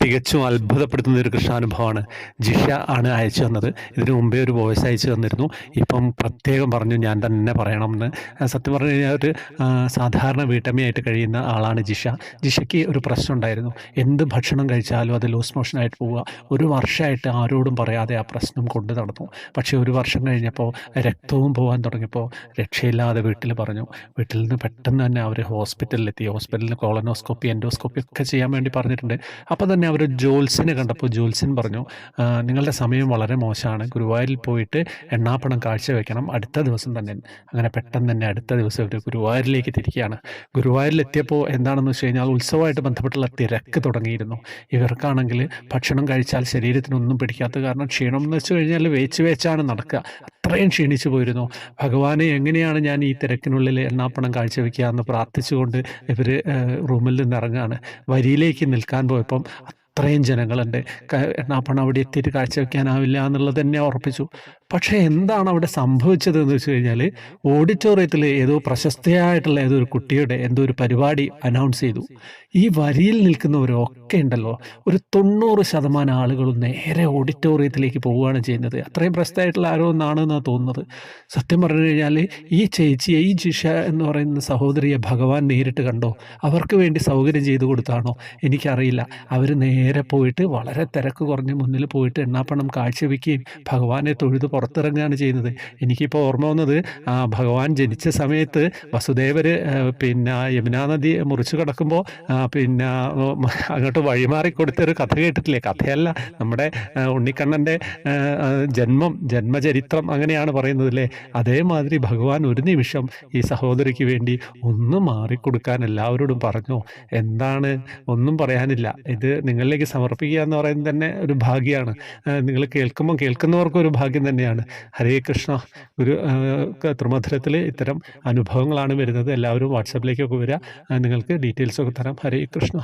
തികച്ചും അത്ഭുതപ്പെടുത്തുന്ന ഒരു കൃഷ്ണാനുഭവമാണ്. ജിഷ ആണ് അയച്ചു തന്നത്. ഇതിനു മുമ്പേ ഒരു വോയിസ് അയച്ചു തന്നിരുന്നു. ഇപ്പം പ്രത്യേകം പറഞ്ഞു ഞാൻ തന്നെ പറയണമെന്ന്. സത്യം പറഞ്ഞു കഴിഞ്ഞാൽ ഒരു സാധാരണ വീട്ടമ്മയായിട്ട് കഴിയുന്ന ആളാണ് ജിഷ. ജിഷയ്ക്ക് ഒരു പ്രശ്നം ഉണ്ടായിരുന്നു. എന്ത് ഭക്ഷണം കഴിച്ചാലും അത് ലൂസ് മോഷനായിട്ട് പോവുക. ഒരു വർഷമായിട്ട് ആരോടും പറയാതെ ആ പ്രശ്നം കൊണ്ട് നടന്നു. പക്ഷേ ഒരു വർഷം കഴിഞ്ഞപ്പോൾ രക്തവും പോകാൻ തുടങ്ങിയപ്പോൾ രക്ഷയില്ലാതെ വീട്ടിൽ പറഞ്ഞു. വീട്ടിൽ നിന്ന് പെട്ടെന്ന് തന്നെ അവർ ഹോസ്പിറ്റലിലെത്തി. ഹോസ്പിറ്റലിൽ കോളനോസ്കോപ്പി, എൻഡോസ്കോപ്പി ഒക്കെ ചെയ്യാൻ വേണ്ടി പറഞ്ഞിട്ടുണ്ട്. അപ്പോൾ തന്നെ അവർ ജോത്സ്യനെ കണ്ടപ്പോൾ ജോത്സ്യൻ പറഞ്ഞു, നിങ്ങളുടെ സമയം വളരെ മോശമാണ്, ഗുരുവായൂരിൽ പോയിട്ട് എണ്ണാപ്പണം കാഴ്ചവെക്കണം അടുത്ത ദിവസം തന്നെ. അങ്ങനെ പെട്ടെന്ന് തന്നെ അടുത്ത ദിവസം അവർ ഗുരുവായൂരിലേക്ക് തിരിക്കുകയാണ്. ഗുരുവായൂരിലെത്തിയപ്പോൾ എന്താണെന്ന് വെച്ച് കഴിഞ്ഞാൽ ഉത്സവമായിട്ട് ബന്ധപ്പെട്ടുള്ള തിരക്ക് തുടങ്ങിയിരുന്നു. ഇവർക്കാണെങ്കിൽ ഭക്ഷണം കഴിച്ചാൽ ശരീരത്തിനൊന്നും പിടിക്കാത്ത കാരണം ക്ഷീണം എന്ന് വെച്ച് കഴിഞ്ഞാൽ വേച്ചാണ് നടക്കുക. അത്രയും ക്ഷീണിച്ചു പോയിരുന്നു. ഭഗവാനെ എങ്ങനെയാണ് ഞാൻ ഈ തിരക്കിനുള്ളിൽ എണ്ണാപ്പണം കാഴ്ചവെക്കുക എന്ന് പ്രാർത്ഥിച്ചുകൊണ്ട് ഇവർ റൂമിൽ നിന്ന് ഇറങ്ങുകയാണ്. വരിയിലേക്ക് നിൽക്കാൻ പോയപ്പം അത്രയും ജനങ്ങളുണ്ട്. എണ്ണാപ്പണം അവിടെ എത്തിയിട്ട് കാഴ്ചവെക്കാനാവില്ല എന്നുള്ളത് തന്നെ ഉറപ്പിച്ചു. പക്ഷേ എന്താണ് അവിടെ സംഭവിച്ചതെന്ന് വെച്ച് കഴിഞ്ഞാൽ ഓഡിറ്റോറിയത്തിൽ ഏതോ പ്രശസ്തയായിട്ടുള്ള ഏതോ ഒരു കുട്ടിയുടെ എന്തോ ഒരു പരിപാടി അനൗൺസ് ചെയ്തു. ഈ വരിയിൽ നിൽക്കുന്നവരൊക്കെ ഉണ്ടല്ലോ, ഒരു 90% ആളുകളും നേരെ ഓഡിറ്റോറിയത്തിലേക്ക് പോവുകയാണ് ചെയ്യുന്നത്. അത്രയും പ്രശസ്തമായിട്ടുള്ള ആരോ ഒന്നാണെന്നാണ് തോന്നുന്നത്. സത്യം പറഞ്ഞു കഴിഞ്ഞാൽ ഈ ചേച്ചിയെ, ഈ ജിഷ എന്ന് പറയുന്ന സഹോദരിയെ ഭഗവാൻ നേരിട്ട് കണ്ടോ, അവർക്ക് വേണ്ടി സൗകര്യം ചെയ്തു കൊടുത്താണോ എനിക്കറിയില്ല. അവർ നേരെ പോയിട്ട് വളരെ തിരക്ക് കുറഞ്ഞ് മുന്നിൽ പോയിട്ട് എണ്ണാപ്പണം കാഴ്ചവെക്കുകയും ഭഗവാനെ തൊഴുത് പുറത്തിറങ്ങുകയാണ് ചെയ്യുന്നത്. എനിക്കിപ്പോൾ ഓർമ്മ വന്നത്, ഭഗവാൻ ജനിച്ച സമയത്ത് വസുദേവർ യമുനാ നദി മുറിച്ചു കിടക്കുമ്പോൾ അങ്ങോട്ട് വഴിമാറി കൊടുത്തൊരു കഥ കേട്ടിട്ടില്ലേ? കഥയല്ല, നമ്മുടെ ഉണ്ണിക്കണ്ണൻ്റെ ജന്മചരിത്രം അങ്ങനെയാണ് പറയുന്നത് അല്ലേ? അതേമാതിരി ഭഗവാൻ ഒരു നിമിഷം ഈ സഹോദരിക്ക് വേണ്ടി ഒന്ന് മാറിക്കൊടുക്കാൻ എല്ലാവരോടും പറഞ്ഞു. എന്താണ്, ഒന്നും പറയാനില്ല. ഇത് നിങ്ങളിലേക്ക് സമർപ്പിക്കുക എന്ന് പറയുന്നത് തന്നെ ഒരു ഭാഗ്യമാണ്. നിങ്ങൾ കേൾക്കുന്നവർക്കും ഒരു ഭാഗ്യം തന്നെയാണ്. ഹരേ കൃഷ്ണ. ത്രിമധുരത്തിൽ ഇത്തരം അനുഭവങ്ങളാണ് വരുന്നത്. എല്ലാവരും വാട്സാപ്പിലേക്കൊക്കെ വരിക, നിങ്ങൾക്ക് ഡീറ്റെയിൽസൊക്കെ തരാം. ഹരേ കൃഷ്ണ.